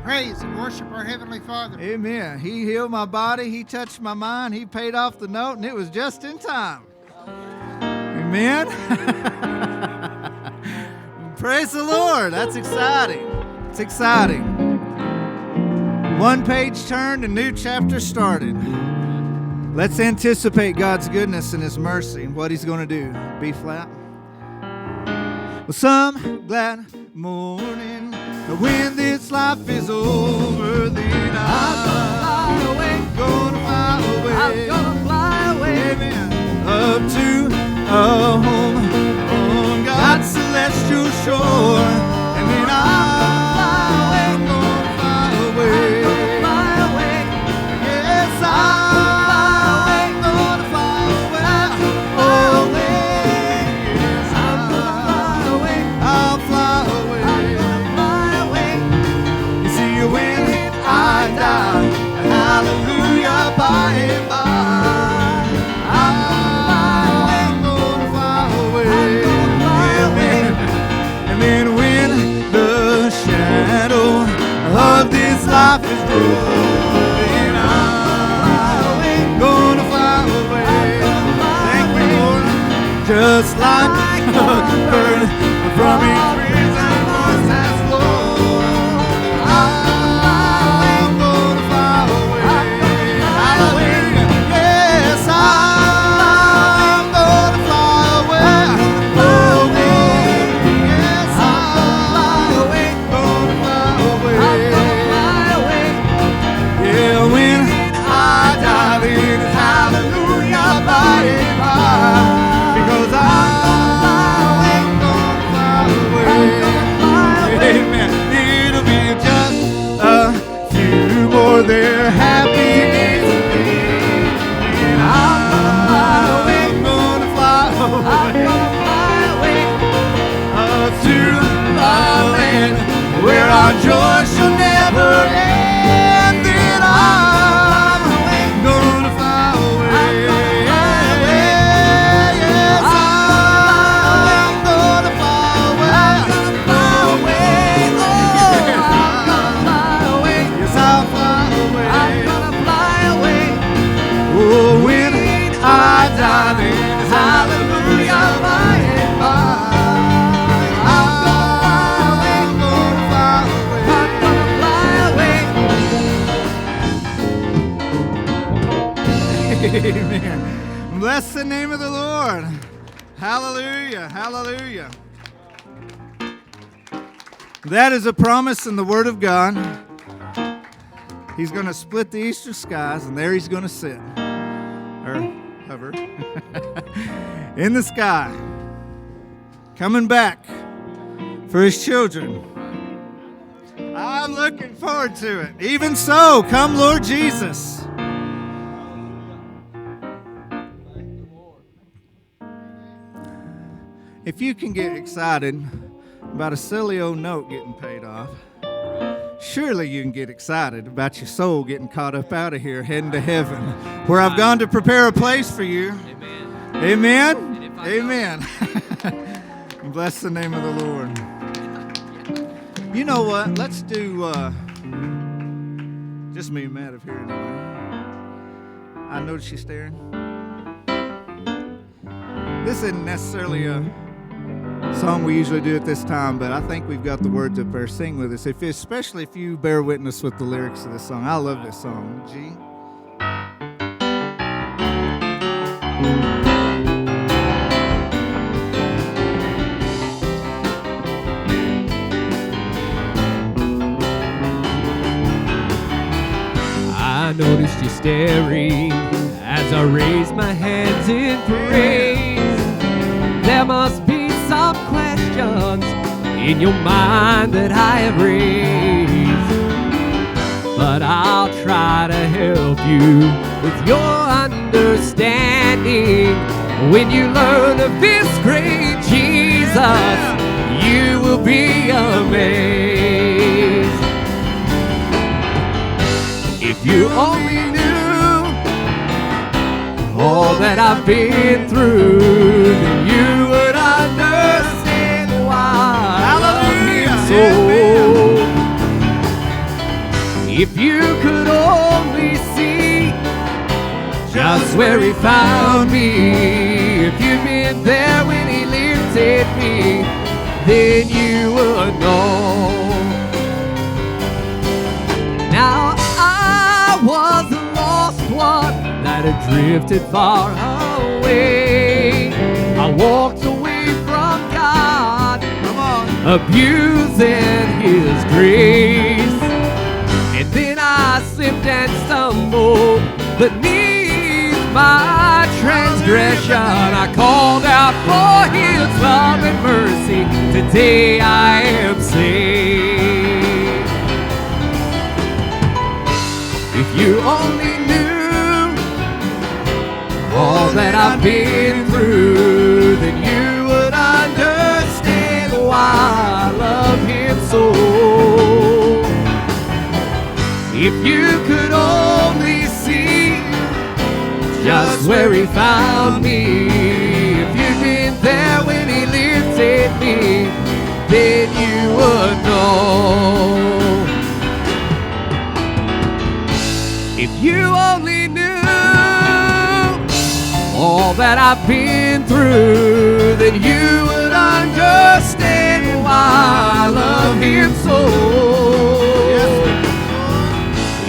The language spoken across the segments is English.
praise and worship our Heavenly Father. Amen. He healed my body. He touched my mind. He paid off the note, and it was just in time. Amen. Praise the Lord. That's exciting. It's exciting. One page turned, a new chapter started. Let's anticipate God's goodness and His mercy and what He's going to do. B flat. Well, some glad morning, when this life is over, then I'm gonna fly away. I'm gonna fly away. Amen. Up to a home on God's celestial shore, and then I'm gonna fly away. Yes, I'm gonna fly away. Yes, I'll fly away. You see, when I die, hallelujah, by and by, I'm gonna fly away. And then when the shadow of this life is gone, then I'm gonna fly away. Thank you, Lord. Just like a bird from each prison must has flown, I'm gonna fly away. Hallelujah. Yes, I'm gonna fly away. Yes, I'm gonna fly away. Yeah, when I die, then it's hallelujah by and by, because I'm gonna fly away. Amen. It'll be just a few more there happy days of me, and I'm gonna fly away to a land where our joy shall never end. Then I'm gonna fly away. Yes, I'm gonna fly away. Yes, I'll fly away. Oh, when I die, then it's hallelujah by and by. I'm gonna fly away. Amen. Bless the name of the Lord. Hallelujah. Hallelujah. That is a promise in the Word of God. He's going to split the eastern skies, and there He's going to sit, or hover, in the sky, coming back for His children. I'm looking forward to it. Even so, come Lord Jesus. If you can get excited about a silly old note getting paid off, surely you can get excited about your soul getting caught up out of here, heading to heaven, where I've gone to prepare a place for you. Amen. Amen. Amen. Bless the name of the Lord. You know what? Let's do just me and Matt up here anyway. I noticed you staring. This isn't necessarily a song we usually do at this time, but I think we've got the words up there. Sing with us, especially if you bear witness with the lyrics of this song. I love this song. G. I noticed you staring as I raised my hands in praise. There must be some questions in your mind that I have raised, but I'll try to help you with your understanding. When you learn of this great Jesus, you will be amazed. If you only knew all that I've been through, then you would understand why I love him so. If you could only see just where he found me, if you've been there when he lifted me, then you would know. Now I was a lost one that had drifted far away. I walked away from God, abusing his grace. And then I slipped and stumbled beneath my transgression. I called out for his love and mercy. Today I am saved. If you only knew all that I've been through, then you would understand why I love him so. If you could only see just where he found me, if you'd been there when he lifted me, then you would know. If you only knew all that I've been through, then you would understand why I love him so.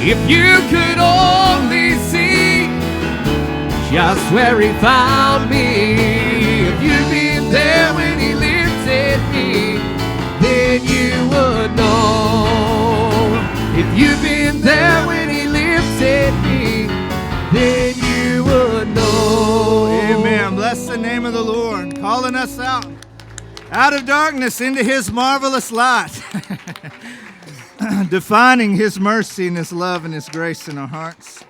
If you could only see just where he found me, if you'd been there when he lifted me, then you would know. If you've been there when he lifted me, then you would know. Amen. Bless the name of the Lord, calling us out of darkness into his marvelous light. Defining his mercy and his love and his grace in our hearts,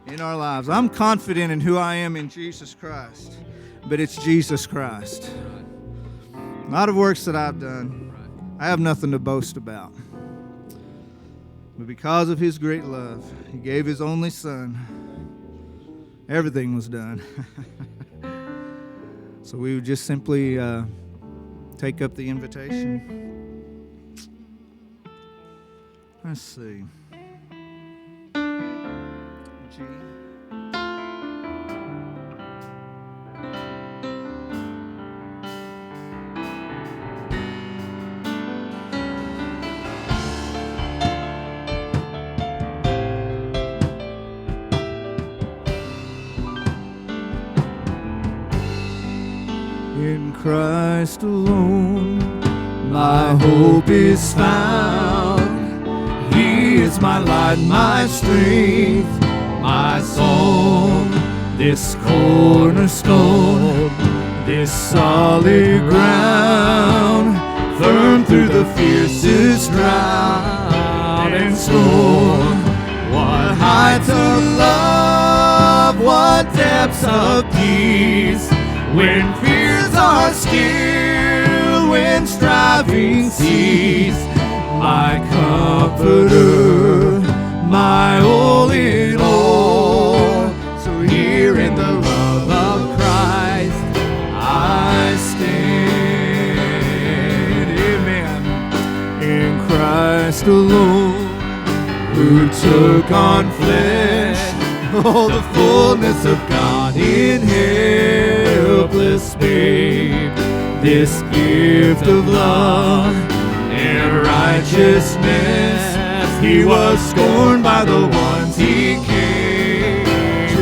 in our lives. I'm confident in who I am in Jesus Christ, but it's Jesus Christ. Not of works that I've done. I have nothing to boast about. But because of his great love, he gave his only son. Everything was done. So we would just simply take up the invitation. Let's see. G. In Christ alone, my hope is found. He is my light, my strength, my song. This cornerstone, this solid ground, firm through the fiercest drought and storm. What heights of love, what depths of peace, when fears are still, when striving cease. My comforter, my all in all. So here in the love of Christ I stand. Amen. In Christ alone, who took on flesh, all the fullness of God in helpless babe. This gift of love and righteousness, he was scorned by the ones he came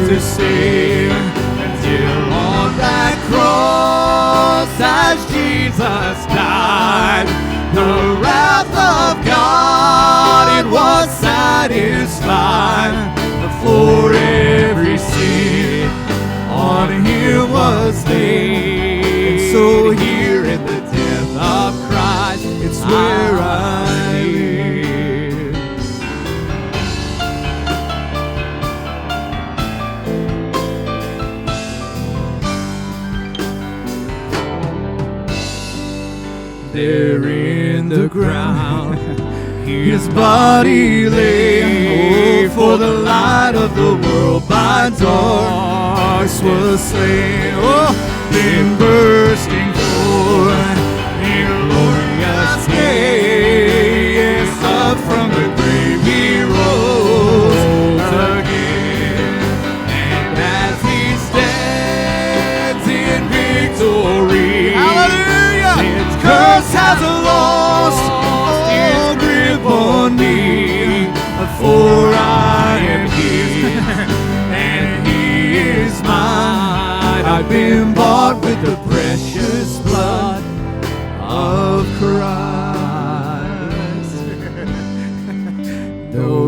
to save. Until on that cross, as Jesus died, the wrath of God, it was satisfied. For every sin on him was laid. And so here in the death of Christ, it's where I live. There in the ground, his body lay, for the light of the world by darkness was slain. Oh, then bursting forth in glorious day, yes, of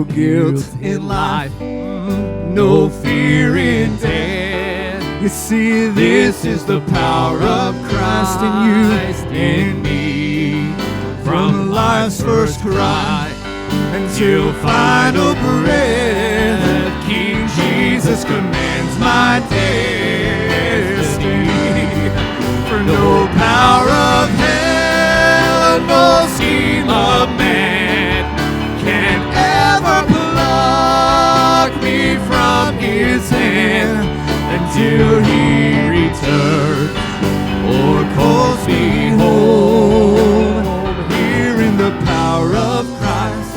no guilt in life, no fear in death. You see, this is the power of Christ in you and me. From life's first cry until final breath, King Jesus commands my destiny. For no power of hell, no scheme of man can ever pluck me from His hand until He returns or calls me home. Here in the power of Christ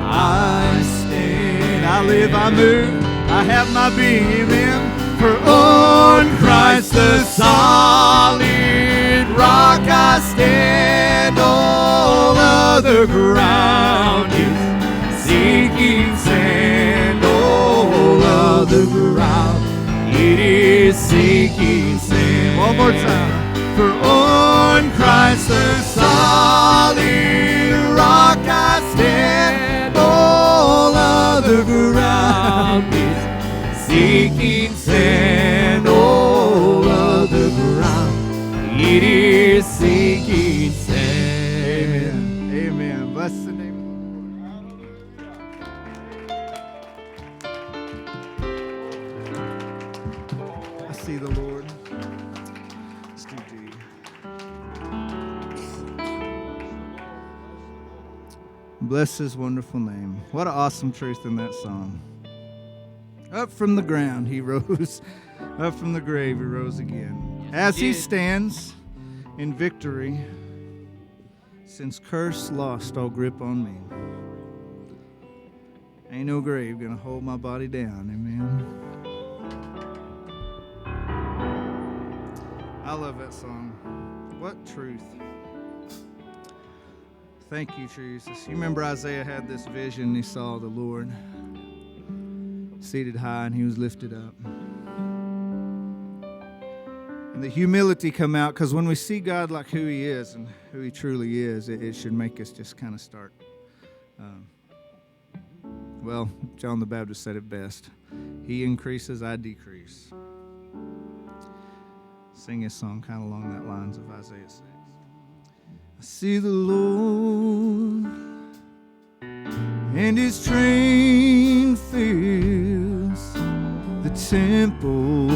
I stand. I live, I move, I have my being in Him. For on Christ the solid rock I stand. All other ground is sinking sand. All other ground, it is sinking sand. One more time. For on Christ the solid rock I stand. All other ground is sinking sand. All other ground, it is sinking sand. Amen. Amen. Bless the name of the Lord. I see the Lord. Let's do D. Bless His wonderful name. What an awesome truth in that song. Up from the ground He rose. Up from the grave He rose again. As He stands in victory, since curse lost all grip on me. Ain't no grave gonna hold my body down. Amen. I love that song. What truth. Thank you, Jesus. You remember Isaiah had this vision. He saw the Lord seated high and He was lifted up. And the humility come out, because when we see God like who He is and who He truly is, it should make us just kind of start. Well, John the Baptist said it best. He increases, I decrease. Sing a song kind of along that lines of Isaiah 6. I see the Lord, and His train fills the temple.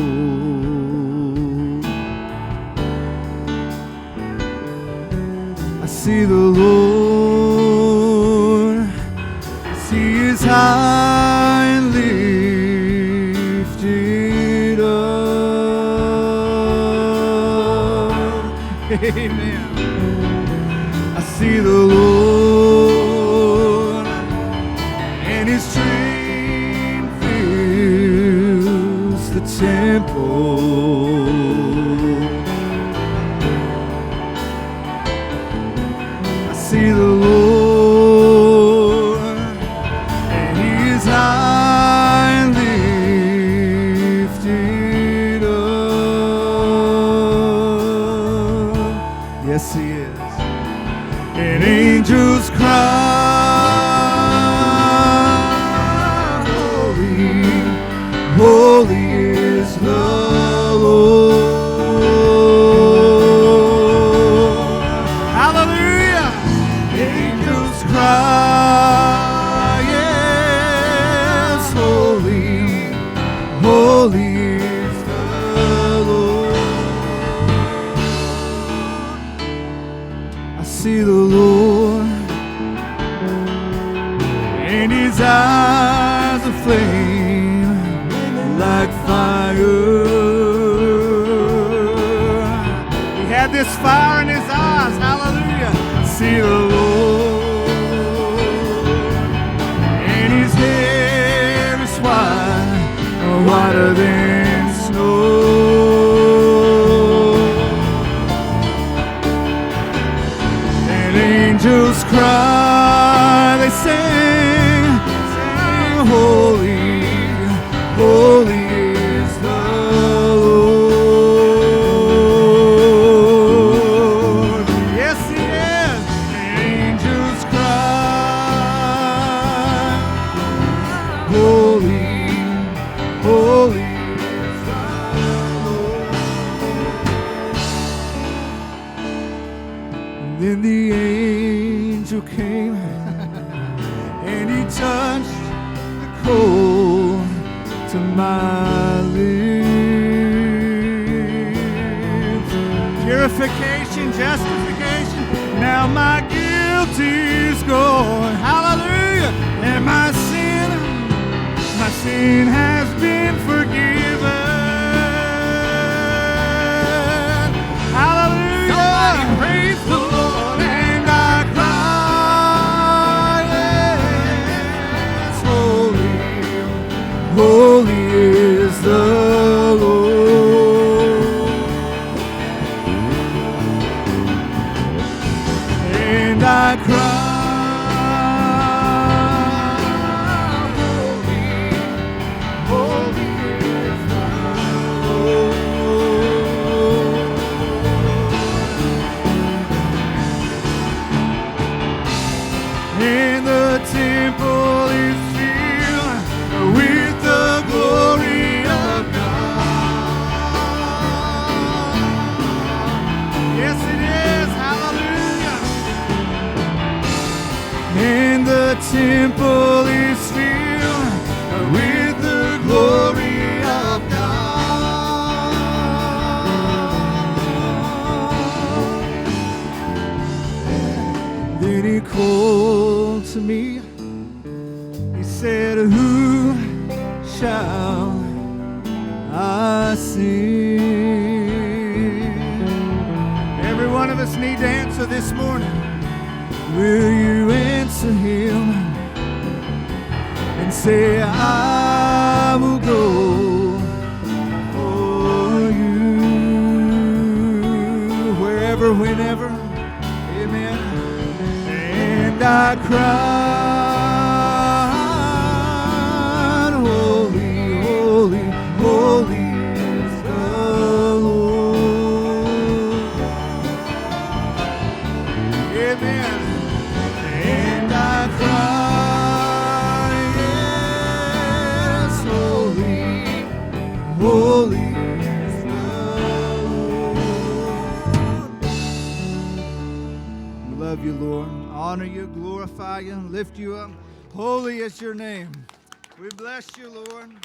I see the Lord, He is high and lifted up. Amen. I see the Lord, and His train fills the temple. I see the Lord, and He is high and lifted up. Yes, He is. And angels cry, holy, holy is the Lord. Hallelujah. Angels cry, yes, holy, holy is the Lord. I see the Lord, and His eyes are flame like fire. He had this fire in His eyes. Hallelujah. See the Lord, and His hair is white, whiter than snow. And angels cry, they sing, holy, holy is the Lord. Yes, He is. And angels cry, name, and He touched the coal to my lips. Purification, justification, now my guilt is gone. Hallelujah! And my sin has been forgiven. Hallelujah! Somebody praise the Lord. And I cry, yes, holy, holy is the Lord. And I cry, and the temple is filled with the glory of God. Yes, it is. Hallelujah. And the temple is filled with the glory of God. Then He called to me. He said, who shall I sing? Every one of us need to answer this morning. Will you answer Him and say, I will go for you, wherever, whenever. Amen. And I cried, holy, holy, holy is the Lord. Amen. And I cried, yes, holy, holy is the Lord. We love you, Lord. Honor you, glorify you, lift you up. Holy is your name. We bless you, Lord.